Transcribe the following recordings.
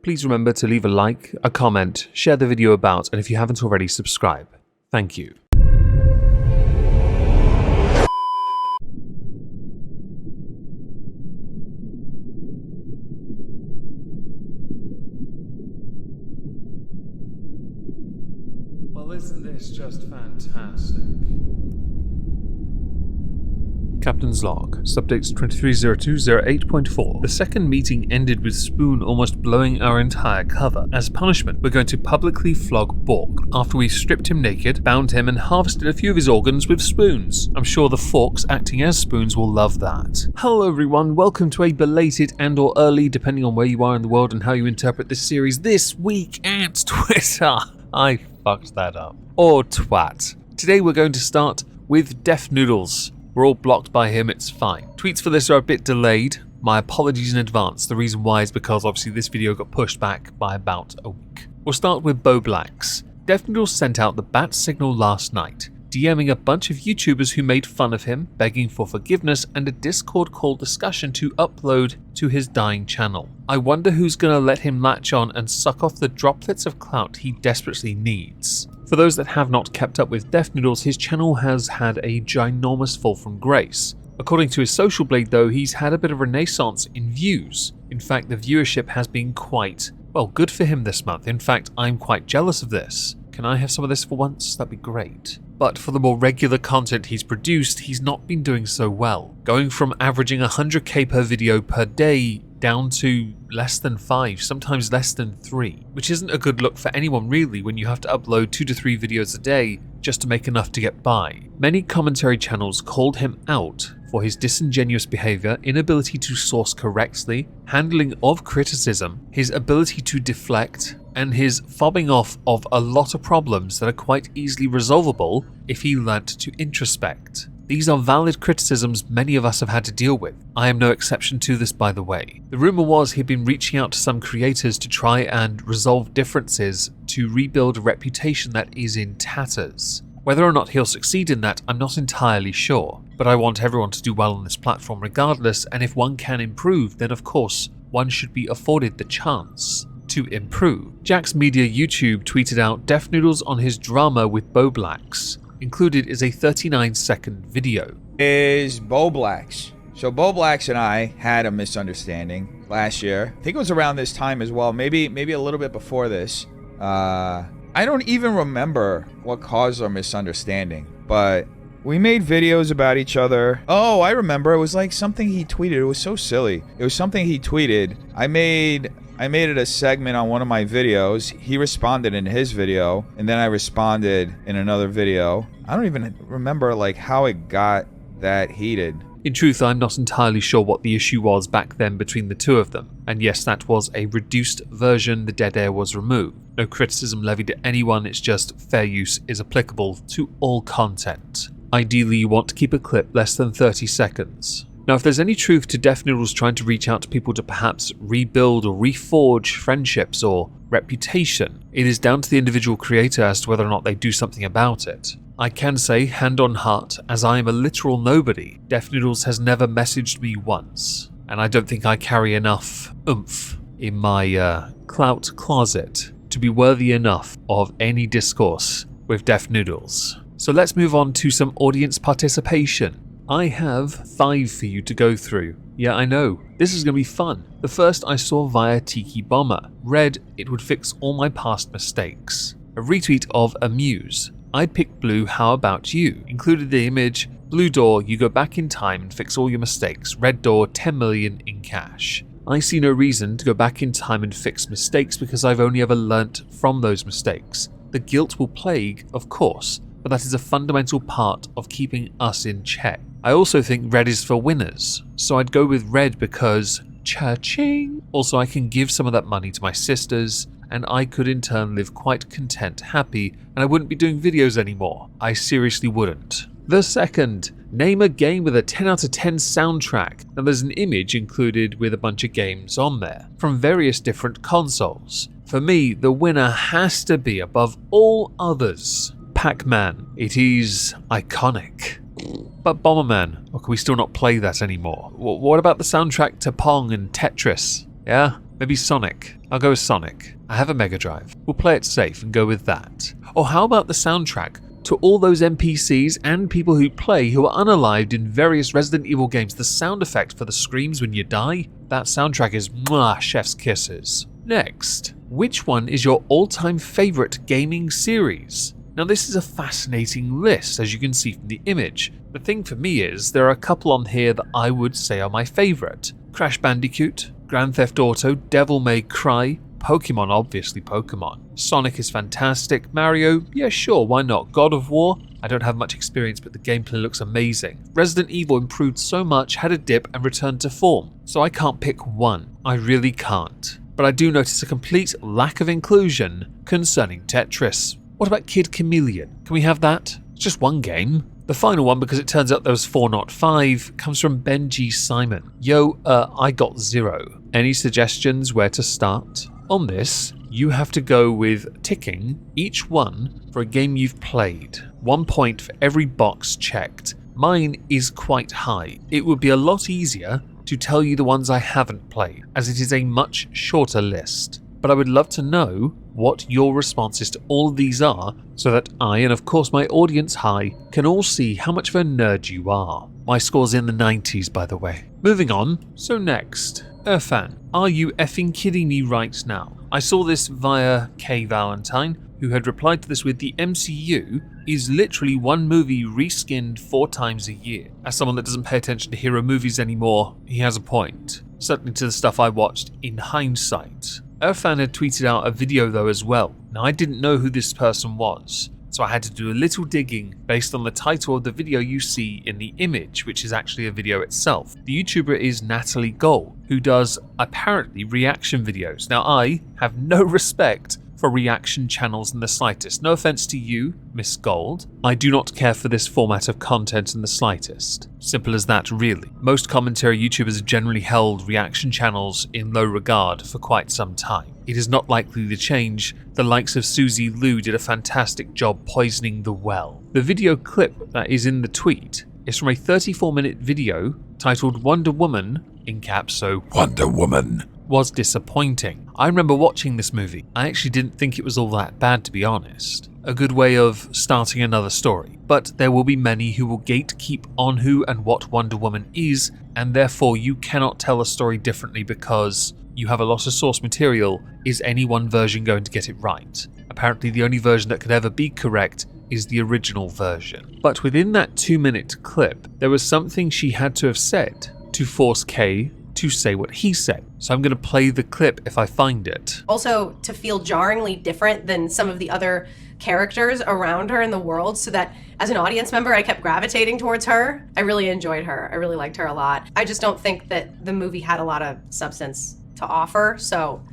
please remember to leave a like, a comment, share the video about, and if you haven't already, subscribe. Thank you. Well, isn't this just fantastic? Captain's log, subdates 230208.4. The second meeting ended with Spoon almost blowing our entire cover. As punishment, we're going to publicly flog Bork after we stripped him naked, bound him, and harvested a few of his organs with spoons. I'm sure the forks acting as spoons will love that. Hello everyone, welcome to a belated and or early, depending on where you are in the world and how you interpret this series, This Week at Twitter. I fucked that up. Or twat. Today we're going to start with Def Noodles. We're all blocked by him, it's fine. Tweets for this are a bit delayed. My apologies in advance. The reason why is because obviously this video got pushed back by about a week. We'll start with Bo Blacks. Def Noodles sent out the bat signal last night, DMing a bunch of YouTubers who made fun of him, begging for forgiveness and a Discord call discussion to upload to his dying channel. I wonder who's gonna let him latch on and suck off the droplets of clout he desperately needs. For those that have not kept up with Def Noodles, his channel has had a ginormous fall from grace. According to his social blade though, he's had a bit of renaissance in views. In fact, the viewership has been quite, well, good for him this month. In fact, I'm quite jealous of this. Can I have some of this for once? That'd be great. But for the more regular content he's produced, he's not been doing so well. Going from averaging 100k per video per day down to less than 5, sometimes less than 3, which isn't a good look for anyone really when you have to upload 2 to 3 videos a day just to make enough to get by. Many commentary channels called him out for his disingenuous behavior, inability to source correctly, handling of criticism, his ability to deflect, and his fobbing off of a lot of problems that are quite easily resolvable if he learnt to introspect. These are valid criticisms many of us have had to deal with. I am no exception to this, by the way. The rumour was he'd been reaching out to some creators to try and resolve differences to rebuild a reputation that is in tatters. Whether or not he'll succeed in that, I'm not entirely sure, but I want everyone to do well on this platform regardless, and if one can improve, then of course, one should be afforded the chance to improve. Jack's Media YouTube tweeted out Def Noodles on his drama with Bo Blacks. Included is a 39-second video. Is Bo Blacks. So Bo Blacks and I had a misunderstanding last year. I think it was around this time as well, maybe a little bit before this. I don't even remember what caused our misunderstanding, but we made videos about each other. Oh, I remember. It was like something he tweeted. It was so silly. It was something he tweeted. I made it a segment on one of my videos. He responded in his video, and then I responded in another video. I don't even remember like how it got that heated. In truth, I'm not entirely sure what the issue was back then between the two of them. And yes, that was a reduced version, the dead air was removed. No criticism levied at anyone, it's just fair use is applicable to all content. Ideally, you want to keep a clip less than 30 seconds. Now, if there's any truth to Def Noodles trying to reach out to people to perhaps rebuild or reforge friendships or reputation, it is down to the individual creator as to whether or not they do something about it. I can say, hand on heart, as I am a literal nobody, Def Noodles has never messaged me once, and I don't think I carry enough oomph in my clout closet to be worthy enough of any discourse with Def Noodles. So let's move on to some audience participation. I have 5 for you to go through. Yeah, I know. This is going to be fun. The first I saw via Tiki Bomber. Read, it would fix all my past mistakes. A retweet of Amuse. I'd pick blue, how about you? Included the image, blue door, you go back in time and fix all your mistakes. Red door, 10 million in cash. I see no reason to go back in time and fix mistakes because I've only ever learnt from those mistakes. The guilt will plague, of course, but that is a fundamental part of keeping us in check. I also think red is for winners, so I'd go with red because cha-ching. Also, I can give some of that money to my sisters, and I could in turn live quite content, happy, and I wouldn't be doing videos anymore. I seriously wouldn't. The second, name a game with a 10 out of 10 soundtrack. Now there's an image included with a bunch of games on there, from various different consoles. For me, the winner has to be, above all others, Pac-Man. It is iconic. But Bomberman, or can we still not play that anymore? What about the soundtrack to Pong and Tetris? Yeah? Maybe Sonic. I'll go with Sonic. I have a Mega Drive. We'll play it safe and go with that. Or how about the soundtrack? To all those NPCs and people who play who are unalived in various Resident Evil games, the sound effect for the screams when you die, that soundtrack is mwah, chef's kisses. Next, which one is your all-time favorite gaming series? Now this is a fascinating list, as you can see from the image. The thing for me is, there are a couple on here that I would say are my favorite. Crash Bandicoot, Grand Theft Auto, Devil May Cry, Pokemon, obviously Pokemon. Sonic is fantastic. Mario, yeah sure, why not? God of War, I don't have much experience but the gameplay looks amazing. Resident Evil improved so much, had a dip and returned to form. So I can't pick one. I really can't. But I do notice a complete lack of inclusion concerning Tetris. What about Kid Chameleon? Can we have that? It's just one game. The final one, because it turns out there was 4 not 5, comes from Benji Simon. Yo, I got 0. Any suggestions where to start? On this, you have to go with ticking each one for a game you've played. 1 point for every box checked. Mine is quite high. It would be a lot easier to tell you the ones I haven't played, as it is a much shorter list. But I would love to know what your responses to all of these are, so that I, and of course my audience high, can all see how much of a nerd you are. My score's in the 90s, by the way. Moving on, so next, Irfan, are you effing kidding me right now? I saw this via K Valentine, who had replied to this with the MCU is literally one movie reskinned 4 times a year. As someone that doesn't pay attention to hero movies anymore, he has a point. Certainly to the stuff I watched in hindsight. Irfan had tweeted out a video though as well. Now I didn't know who this person was, so I had to do a little digging based on the title of the video you see in the image, which is actually a video itself. The YouTuber is Natalie Gold, who does apparently reaction videos. Now I have no respect for reaction channels in the slightest. No offense to you, Miss Gold. I do not care for this format of content in the slightest. Simple as that, really. Most commentary YouTubers have generally held reaction channels in low regard for quite some time. It is not likely to change. The likes of Suzy Liu did a fantastic job poisoning the well. The video clip that is in the tweet is from a 34-minute video titled Wonder Woman, in caps, so Wonder Woman, was disappointing. I remember watching this movie. I actually didn't think it was all that bad, to be honest. A good way of starting another story. But there will be many who will gatekeep on who and what Wonder Woman is, and therefore you cannot tell a story differently because you have a lot of source material. Is any one version going to get it right? Apparently the only version that could ever be correct is the original version. But within that 2-minute clip, there was something she had to have said to force Kay to say what he said. So I'm going to play the clip if I find it. Also to feel jarringly different than some of the other characters around her in the world, so that as an audience member I kept gravitating towards her. I really enjoyed her. I really liked her a lot. I just don't think that the movie had a lot of substance to offer, so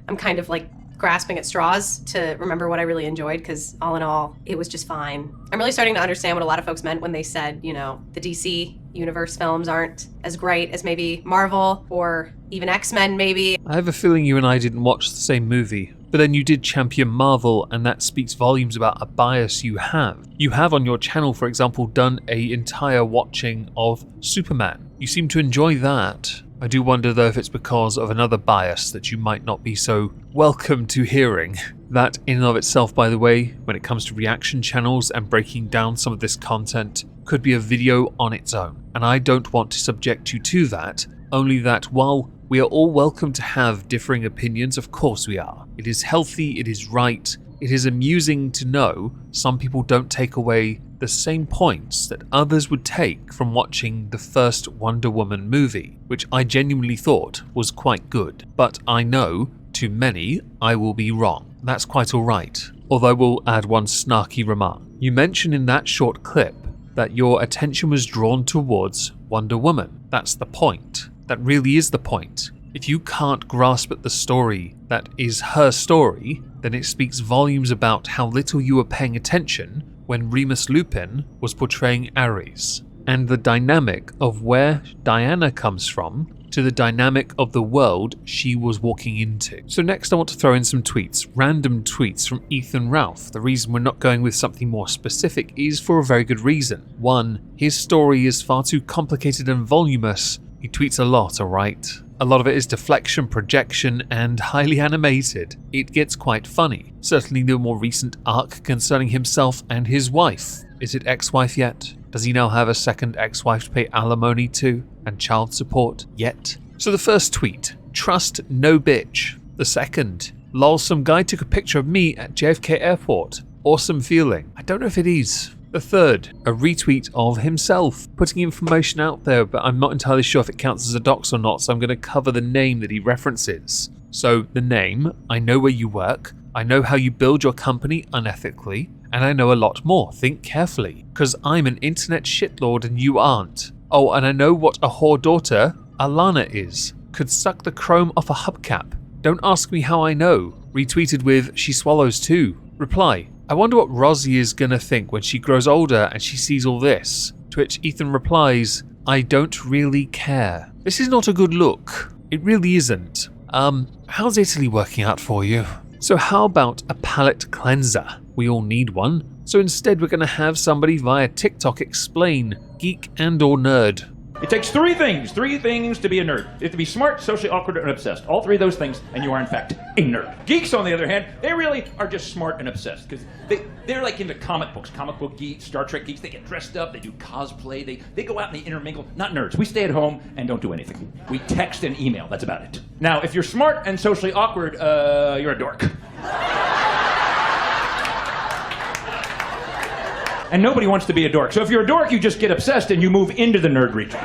I'm kind of like grasping at straws to remember what I really enjoyed, because all in all, it was just fine. I'm really starting to understand what a lot of folks meant when they said, you know, the DC universe films aren't as great as maybe Marvel or even X-Men maybe. I have a feeling you and I didn't watch the same movie, but then you did champion Marvel, and that speaks volumes about a bias you have. You have on your channel, for example, done an entire watching of Superman. You seem to enjoy that. I do wonder though if it's because of another bias that you might not be so welcome to hearing. That in and of itself, by the way, when it comes to reaction channels and breaking down some of this content, could be a video on its own. And I don't want to subject you to that, only that while we are all welcome to have differing opinions, of course we are. It is healthy, it is right, it is amusing to know some people don't take away the same points that others would take from watching the first Wonder Woman movie, which I genuinely thought was quite good. But I know, to many, I will be wrong. That's quite alright. Although I will add one snarky remark. You mentioned in that short clip that your attention was drawn towards Wonder Woman. That's the point. That really is the point. If you can't grasp at the story that is her story, then it speaks volumes about how little you were paying attention when Remus Lupin was portraying Ares, and the dynamic of where Diana comes from to the dynamic of the world she was walking into. So next I want to throw in some tweets, random tweets from Ethan Ralph. The reason we're not going with something more specific is for a very good reason. One, his story is far too complicated and voluminous. He tweets a lot, alright? A lot of it is deflection, projection, and highly animated. It gets quite funny. Certainly the more recent arc concerning himself and his wife. Is it ex-wife yet? Does he now have a second ex-wife to pay alimony to and child support yet? So the first tweet, trust no bitch. The second, lol, some guy took a picture of me at JFK Airport. Awesome feeling. I don't know if it is. The third, a retweet of himself, putting information out there, but I'm not entirely sure if it counts as a dox or not, so I'm going to cover the name that he references. So the name, I know where you work, I know how you build your company unethically, and I know a lot more. Think carefully, because I'm an internet shitlord and you aren't. Oh, and I know what a whore daughter, Alana, is. Could suck the chrome off a hubcap. Don't ask me how I know. Retweeted with, she swallows too. Reply, I wonder what Rosie is gonna think when she grows older and she sees all this. To which Ethan replies, I don't really care. This is not a good look. It really isn't. How's Italy working out for you? So how about a palate cleanser? We all need one. So instead we're gonna have somebody via TikTok explain geek and or nerd. It takes three things to be a nerd. You have to be smart, socially awkward, and obsessed. All three of those things, and you are in fact a nerd. Geeks, on the other hand, they really are just smart and obsessed, because they're like into comic books, comic book geeks, Star Trek geeks. They get dressed up, they do cosplay, they go out and they intermingle. Not nerds. We stay at home and don't do anything. We text and email, that's about it. Now, if you're smart and socially awkward, you're a dork. And nobody wants to be a dork. So if you're a dork, you just get obsessed and you move into the nerd region.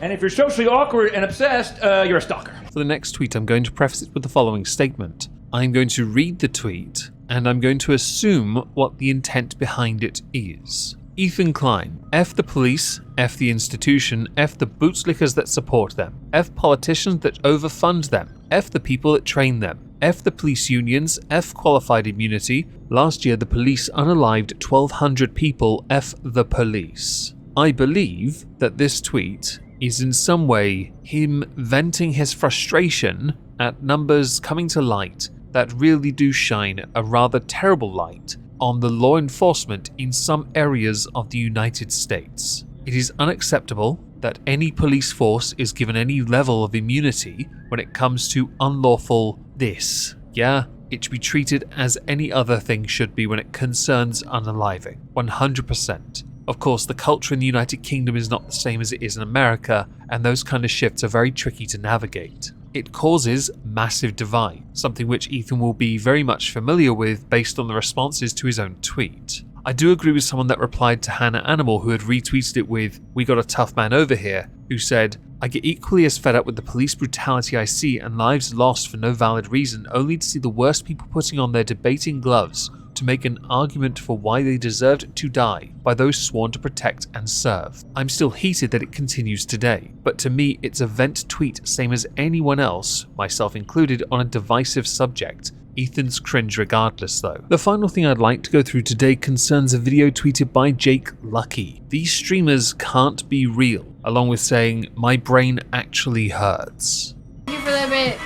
And if you're socially awkward and obsessed, you're a stalker. For the next tweet, I'm going to preface it with the following statement. I'm going to read the tweet, and I'm going to assume what the intent behind it is. Ethan Klein. F the police, F the institution, F the bootlickers that support them, F politicians that overfund them, F the people that train them, F the police unions, F qualified immunity. Last year the police unalived 1,200 people, F the police. I believe that this tweet is in some way him venting his frustration at numbers coming to light that really do shine a rather terrible light on the law enforcement in some areas of the United States. It is unacceptable that any police force is given any level of immunity when it comes to unlawful this. Yeah, it should be treated as any other thing should be when it concerns unaliving. 100%. Of course, the culture in the United Kingdom is not the same as it is in America, and those kind of shifts are very tricky to navigate. It causes massive divide, something which Ethan will be very much familiar with based on the responses to his own tweet. I do agree with someone that replied to Hannah Animal, who had retweeted it with, "We got a tough man over here," who said, "I get equally as fed up with the police brutality I see and lives lost for no valid reason, only to see the worst people putting on their debating gloves to make an argument for why they deserved to die by those sworn to protect and serve. I'm still heated that it continues today, but to me it's a vent tweet same as anyone else, myself included, on a divisive subject. Ethan's cringe regardless though." The final thing I'd like to go through today concerns a video tweeted by Jake Lucky. "These streamers can't be real," along with saying, "My brain actually hurts." Thank you for the bit.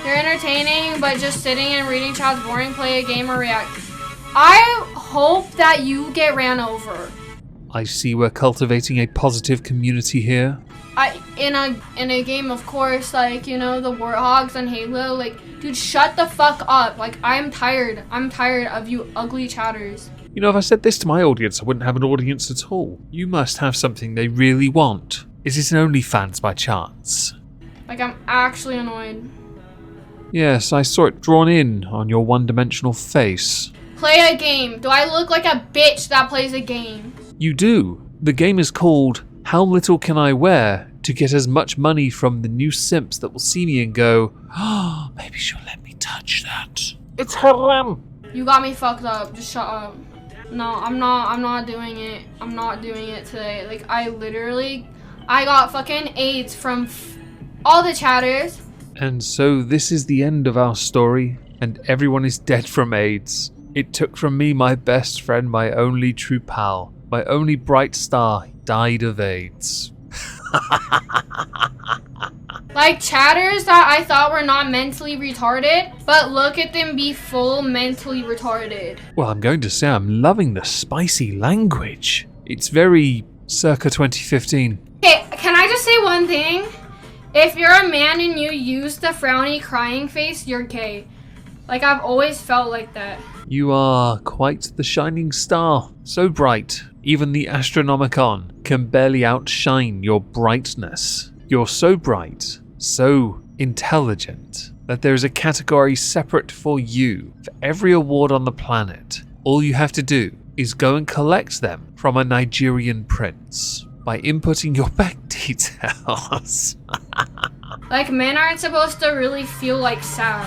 You're entertaining, but just sitting and reading chat's boring. Play a game or react. I hope that you get ran over. I see we're cultivating a positive community here. In a game, of course, like, you know, the Warthogs and Halo, like, dude, shut the fuck up. Like, I'm tired of you ugly chatters. You know, if I said this to my audience, I wouldn't have an audience at all. You must have something they really want. Is it an OnlyFans by chance? Like, I'm actually annoyed. Yes, I saw it drawn in on your one-dimensional face. Play a game. Do I look like a bitch that plays a game? You do. The game is called How Little Can I Wear to get as much money from the new simps that will see me and go, "Oh, maybe she'll let me touch that. It's haram." You got me fucked up. Just shut up. No, I'm not doing it. I'm not doing it today. Like, I got fucking AIDS from all the chatters. And so this is the end of our story, and everyone is dead from AIDS. It took from me my best friend, my only true pal, my only bright star. He died of AIDS. Like chatters that I thought were not mentally retarded, but look at them be full mentally retarded. Well, I'm going to say I'm loving the spicy language. It's very circa 2015. Okay, can I just say one thing? if you're a man and you use the frowny crying face, you're gay. Like, I've always felt like that. You are quite the shining star, so bright, even the Astronomicon can barely outshine your brightness. You're so bright, so intelligent, that there is a category separate for you for every award on the planet. All you have to do is go and collect them from a Nigerian prince by inputting your bank details. Like, men aren't supposed to really feel like sad.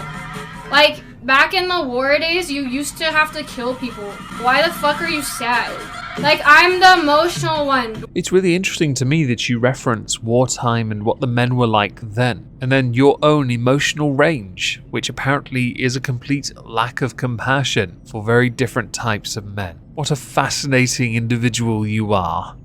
Like, back in the war days, you used to have to kill people. Why the fuck are you sad? Like, I'm the emotional one. It's really interesting to me that you reference wartime and what the men were like then, and then your own emotional range, which apparently is a complete lack of compassion for very different types of men. What a fascinating individual you are.